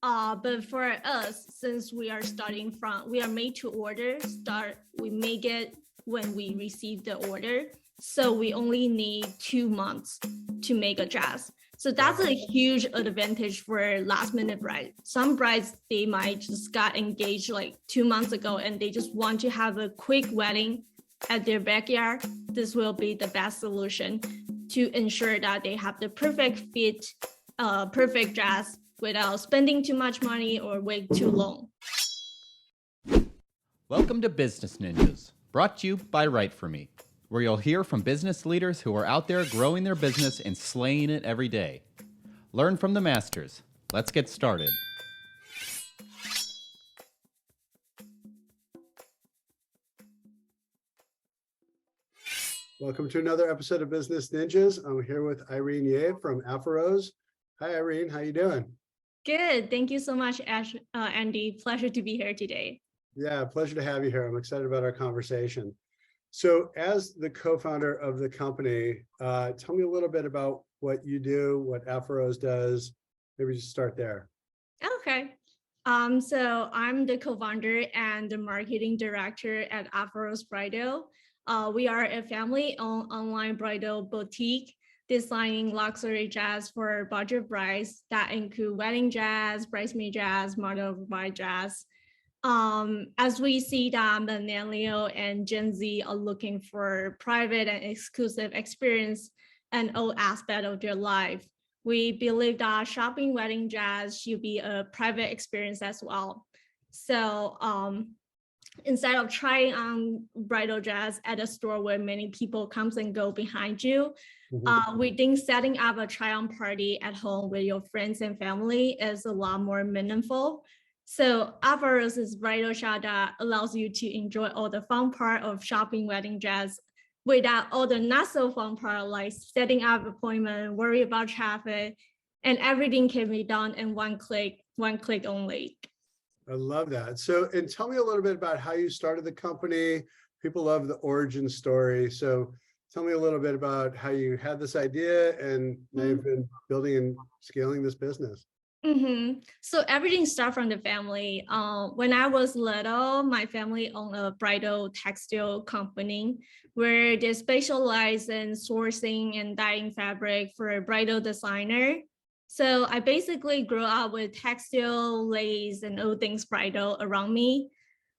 But for us, since we are we are made to order, we make it when we receive the order. So we only need 2 months to make a dress. So that's a huge advantage for last minute bride. Some brides, they might just got engaged like 2 months ago and they just want to have a quick wedding at their backyard. This will be the best solution to ensure that they have the perfect fit, perfect dress without spending too much money or wait too long. Welcome to Business Ninjas, brought to you by WriteForMe, where you'll hear from business leaders who are out there growing their business and slaying it every day. Learn from the masters. Let's get started. Welcome to another episode of Business Ninjas. I'm here with Irene Ye from Afarose. Hi, Irene. How you doing? Good. Thank you so much, Andy. Pleasure to be here today. Yeah, pleasure to have you here. I'm excited about our conversation. So as the co-founder of the company, tell me a little bit about what you do, what Afarose does. Maybe just start there. Okay. So I'm the co-founder and the marketing director at Afarose Bridal. We are a family-owned online bridal boutique designing luxury dress for budget brides that include wedding dress, bridesmaid dress, model bride dress. As we see that millennial and Gen Z are looking for private and exclusive experience and all aspects of their life, we believe that shopping wedding dress should be a private experience as well. So instead of trying on bridal dress at a store where many people comes and go behind you, we think setting up a try-on party at home with your friends and family is a lot more meaningful. So Afarose's bridal shop that allows you to enjoy all the fun part of shopping wedding dress without all the not so fun part like setting up appointment, worry about traffic, and everything can be done in one click only. I love that. So, and tell me a little bit about how you started the company. People love the origin story. So tell me a little bit about how you had this idea and now you've been building and scaling this business. So everything started from the family. When I was little, my family owned a bridal textile company where they specialize in sourcing and dyeing fabric for a bridal designer. So I basically grew up with textile, lace, and all things bridal around me.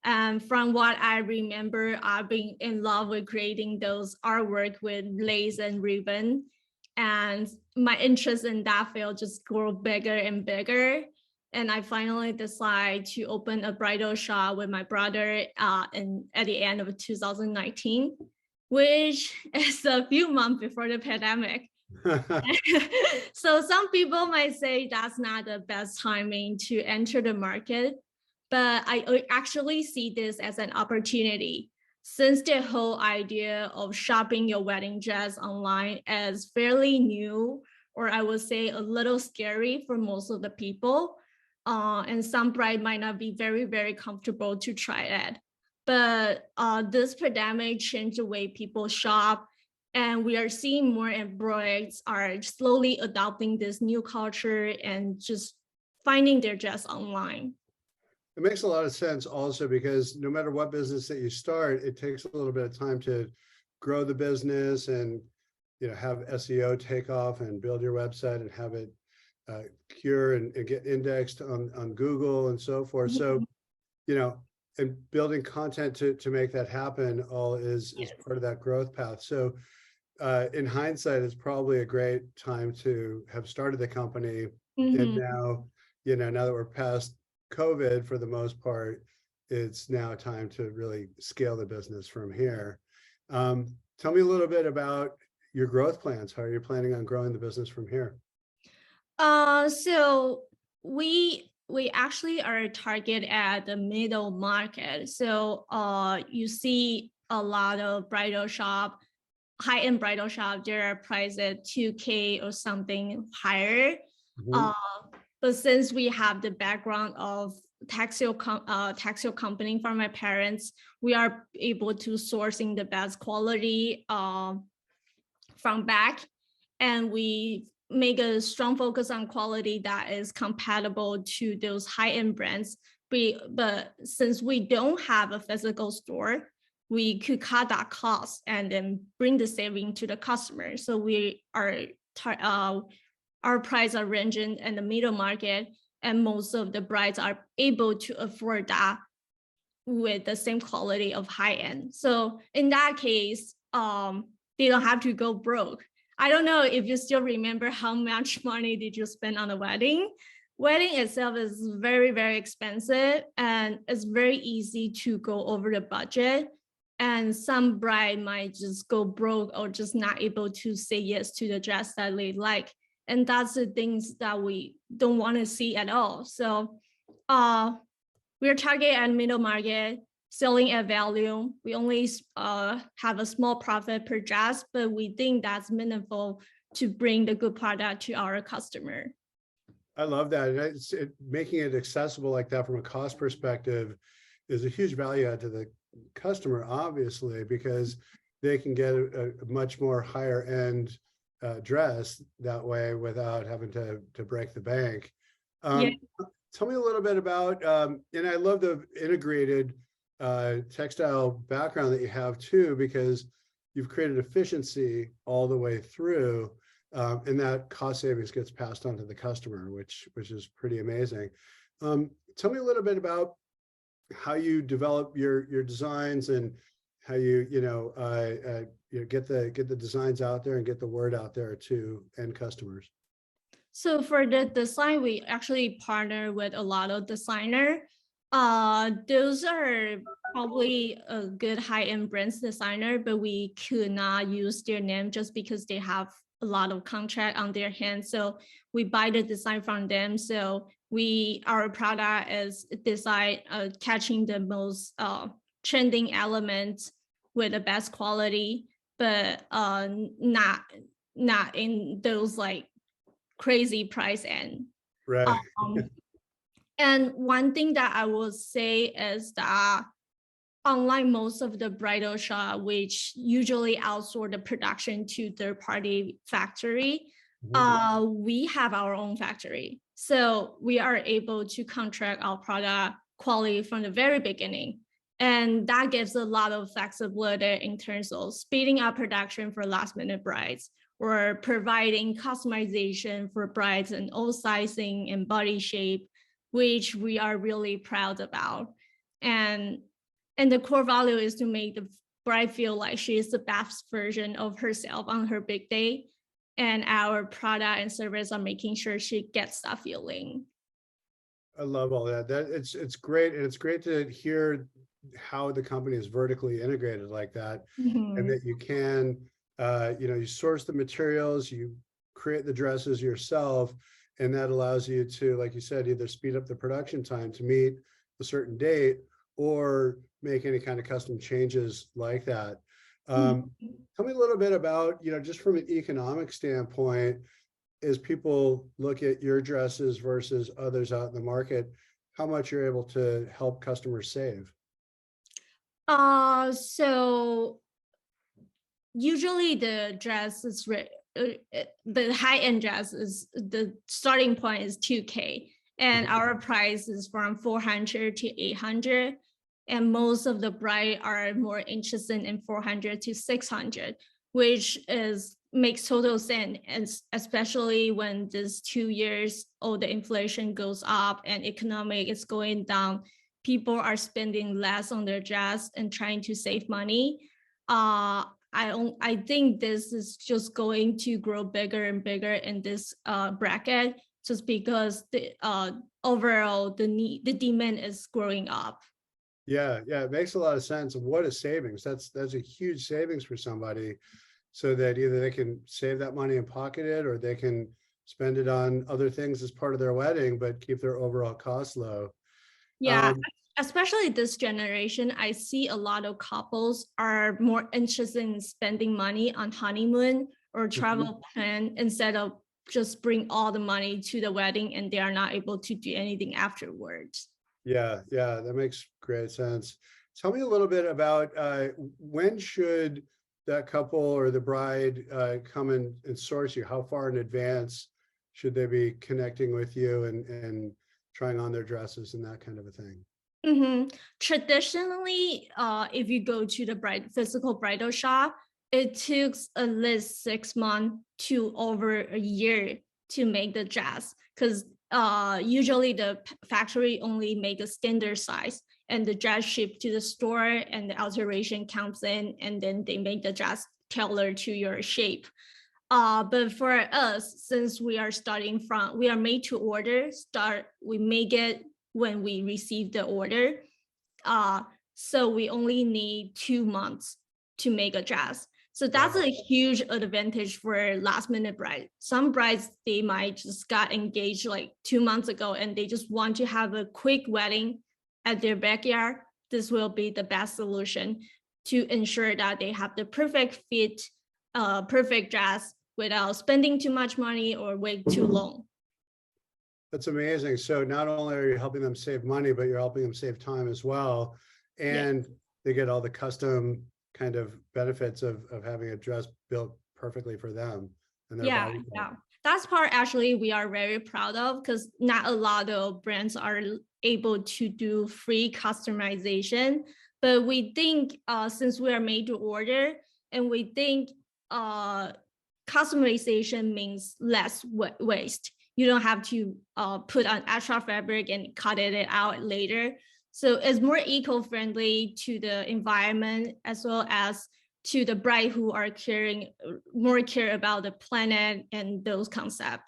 And from what I remember, I've been in love with creating those artwork with lace and ribbon. And my interest in that field just grew bigger and bigger. And I finally decided to open a bridal shop with my brother at the end of 2019, which is a few months before the pandemic. So some people might say that's not the best timing to enter the market, but I actually see this as an opportunity. Since the whole idea of shopping your wedding dress online is fairly new, or I would say a little scary for most of the people, and some bride might not be very, very comfortable to try it. But this pandemic changed the way people shop, and we are seeing more and brides are slowly adopting this new culture and just finding their dress online. It makes a lot of sense also because no matter what business that you start, it takes a little bit of time to grow the business and have SEO take off and build your website and have it cure and get indexed on Google and so forth. So, and building content to make that happen all is part of that growth path. So in hindsight, it's probably a great time to have started the company. And now, now that we're past COVID for the most part, it's now time to really scale the business from here. Tell me a little bit about your growth plans. How are you planning on growing the business from here? So we actually are target at the middle market. So you see a lot of bridal shop, high-end bridal shop, they're priced at 2K or something higher. But since we have the background of textile company from my parents, we are able to sourcing the best quality from back, and we make a strong focus on quality that is compatible to those high-end brands. But since we don't have a physical store, we could cut that cost and then bring the saving to the customer. So our prices are ranging in the middle market, and most of the brides are able to afford that with the same quality of high end. So in that case, they don't have to go broke. I don't know if you still remember how much money did you spend on a wedding. Wedding itself is very, very expensive, and it's very easy to go over the budget. And some bride might just go broke or just not able to say yes to the dress that they like. And that's the things that we don't want to see at all. So we're targeting at middle market, selling at value. We only have a small profit per dress, but we think that's meaningful to bring the good product to our customer. I love that. And making it accessible like that from a cost perspective is a huge value add to the customer, obviously, because they can get a much more higher end dress that way without having to break the bank. Yeah. Tell me a little bit about, and I love the integrated textile background that you have too, because you've created efficiency all the way through, and that cost savings gets passed on to the customer, which is pretty amazing. Tell me a little bit about how you develop your designs and how you get the designs out there and get the word out there to end customers. So for the design, we actually partner with a lot of designers. Those are probably a good high-end brands designer, but we could not use their name just because they have a lot of contract on their hands. So we buy the design from them. So our product is designed catching the most trending elements with the best quality, but not in those like crazy price end. Right. And one thing that I will say is that unlike most of the bridal shop, which usually outsource the production to third-party factory, we have our own factory. So we are able to contract our product quality from the very beginning. And that gives a lot of flexibility in terms of speeding up production for last-minute brides, or providing customization for brides and all sizing and body shape, which we are really proud about. And the core value is to make the bride feel like she is the best version of herself on her big day. And our product and service are making sure she gets that feeling. I love all that. It's great. And it's great to hear how the company is vertically integrated like that. And that you can, you source the materials, you create the dresses yourself, and that allows you to, like you said, either speed up the production time to meet a certain date or make any kind of custom changes like that. Tell me a little bit about, just from an economic standpoint, as people look at your dresses versus others out in the market, how much you're able to help customers save? So usually the dress is the high-end dress is the starting point is $2K, and our price is from $400 to $800. And most of the bride are more interested in $400 to $600, which makes total sense, and especially when this 2 years, the inflation goes up and economic is going down. People are spending less on their dress and trying to save money. I think this is just going to grow bigger and bigger in this bracket, just because the overall the demand is growing up. Yeah, it makes a lot of sense. What a savings. That's a huge savings for somebody, so that either they can save that money and pocket it, or they can spend it on other things as part of their wedding, but keep their overall costs low. Yeah, especially this generation, I see a lot of couples are more interested in spending money on honeymoon or travel plan instead of just bring all the money to the wedding and they are not able to do anything afterwards. Yeah, that makes great sense. Tell me a little bit about when should that couple or the bride come and source you? How far in advance should they be connecting with you and trying on their dresses and that kind of a thing? Traditionally, if you go to the physical bridal shop, it took at least 6 months to over a year to make the dress, because usually the factory only make a standard size, and the dress shipped to the store, and the alteration comes in, and then they make the dress tailored to your shape. But for us, since we are made to order, we make it when we receive the order. So we only need 2 months to make a dress. So that's a huge advantage for last minute bride. Some brides, they might just got engaged like 2 months ago and they just want to have a quick wedding at their backyard. This will be the best solution to ensure that they have the perfect fit, perfect dress without spending too much money or wait too long. That's amazing. So not only are you helping them save money, but you're helping them save time as well. And they get all the custom kind of benefits of having a dress built perfectly for them and their body type. Yeah. That's part actually we are very proud of, because not a lot of brands are able to do free customization. But we think since we are made to order, and we think customization means less waste. You don't have to put on extra fabric and cut it out later. So it's more eco-friendly to the environment, as well as to the bride who are more care about the planet and those concepts.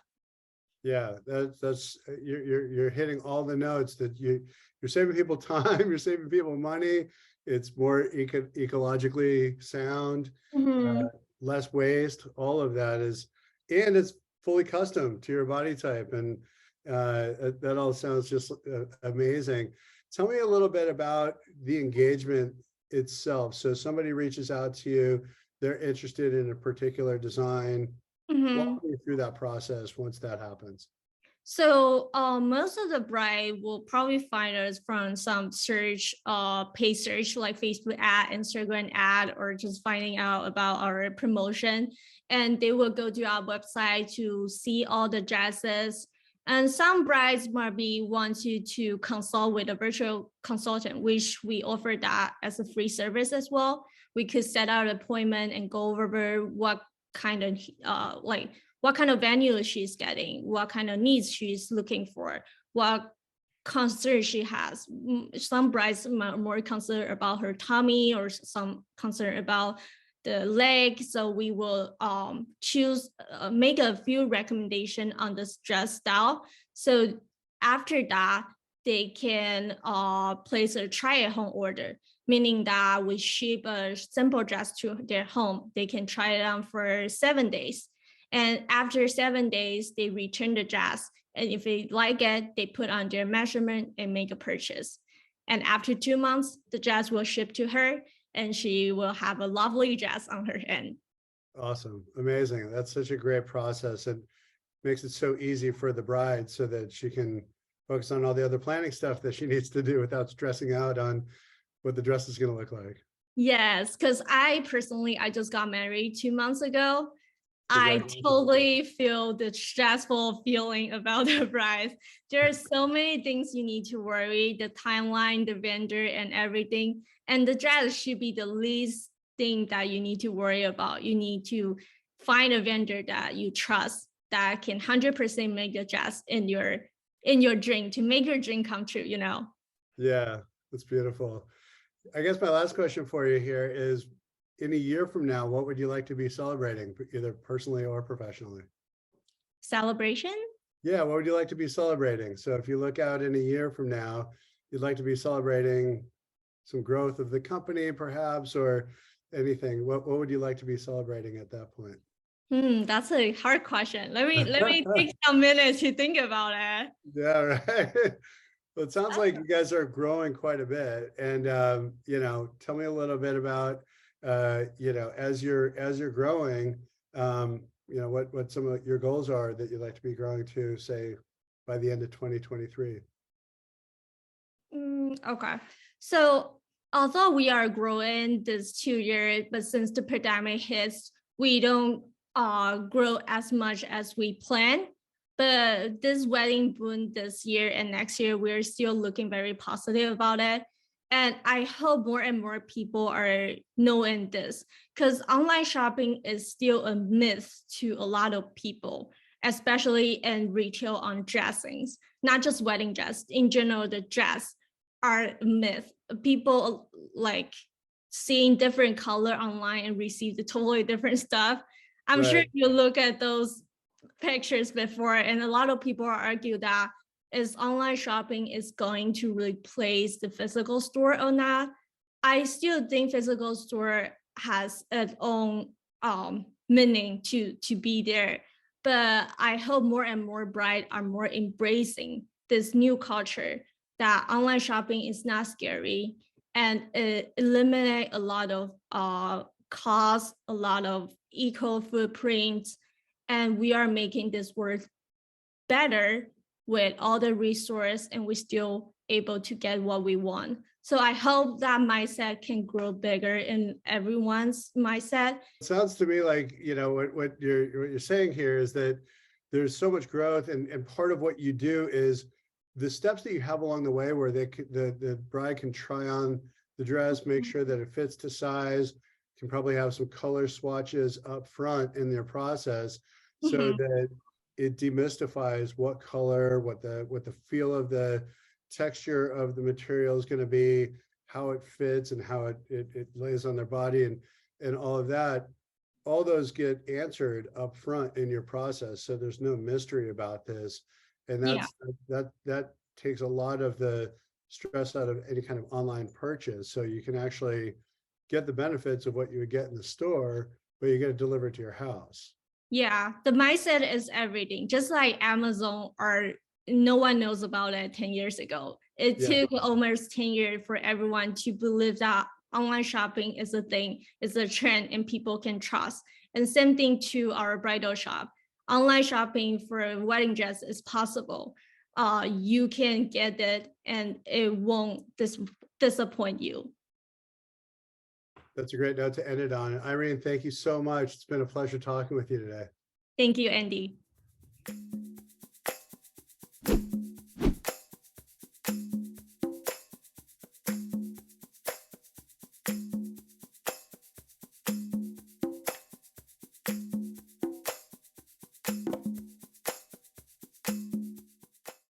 Yeah, that's you're hitting all the notes that you're saving people time, you're saving people money. It's more ecologically sound, less waste. All of that is, and it's fully custom to your body type, and that all sounds just amazing. Tell me a little bit about the engagement itself. So somebody reaches out to you, they're interested in a particular design. Walk me through that process once that happens. So most of the bride will probably find us from some search, paid search like Facebook ad, Instagram ad, or just finding out about our promotion. And they will go to our website to see all the dresses. And some brides might want you to consult with a virtual consultant, which we offer that as a free service as well. We could set out an appointment and go over what kind of venue she's getting, what kind of needs she's looking for, what concern she has. Some brides are more concerned about her tummy, or some concern about the leg. So we will make a few recommendations on this dress style. So after that, they can place a try-at-home order, meaning that we ship a sample dress to their home. They can try it on for 7 days. And after 7 days, they return the dress. And if they like it, they put on their measurement and make a purchase. And after 2 months, the dress will ship to her, and she will have a lovely dress on her hand. Awesome. Amazing. That's such a great process. It makes it so easy for the bride so that she can focus on all the other planning stuff that she needs to do without stressing out on what the dress is going to look like. Yes, because I just got married 2 months ago. I totally feel the stressful feeling about the bride. There are so many things you need to worry, the timeline, the vendor, and everything. And the dress should be the least thing that you need to worry about. You need to find a vendor that you trust, that can 100% make the dress in your dream, to make your dream come true, Yeah, that's beautiful. I guess my last question for you here is, in a year from now, what would you like to be celebrating, either personally or professionally? Celebration? Yeah, what would you like to be celebrating? So if you look out in a year from now, you'd like to be celebrating some growth of the company, perhaps, or anything. What would you like to be celebrating at that point? That's a hard question. Let me take some minutes to think about it. Yeah, right. Well, it sounds like you guys are growing quite a bit, and tell me a little bit about as you're growing, what some of your goals are that you'd like to be growing to, say, by the end of 2023. Okay. So although we are growing this 2 years, but since the pandemic hits, we don't grow as much as we planned. But this wedding boom this year and next year, we're still looking very positive about it. And I hope more and more people are knowing this, because online shopping is still a myth to a lot of people, especially in retail on dressings, not just wedding dress. In general, the dress are a myth. People like seeing different color online and receive the totally different stuff. I'm sure Right. you look at those pictures before, and a lot of people argue that is online shopping is going to replace the physical store or not. I still think physical store has its own meaning to be there, but I hope more and more brides are more embracing this new culture that online shopping is not scary, and it eliminate a lot of costs, a lot of eco footprints, and we are making this world better with all the resource, and we're still able to get what we want. So I hope that mindset can grow bigger in everyone's mindset. It sounds to me like, what you're saying here is that there's so much growth, and part of what you do is the steps that you have along the way where the bride can try on the dress, make sure that it fits to size, can probably have some color swatches up front in their process, so Mhm. that it demystifies what color, what the feel of the texture of the material is going to be, how it fits and how it lays on their body, and all of that. All those get answered up front in your process, so there's no mystery about this. And Yeah. that takes a lot of the stress out of any kind of online purchase, so you can actually get the benefits of what you would get in the store, but you get it delivered to your house. Yeah, the mindset is everything. Just like Amazon, or no one knows about it 10 years ago. It Yeah. took almost 10 years for everyone to believe that online shopping is a thing, is a trend, and people can trust. And same thing to our bridal shop. Online shopping for a wedding dress is possible. You can get it and it won't disappoint you. That's a great note to end it on. Irene, thank you so much. It's been a pleasure talking with you today. Thank you, Andy.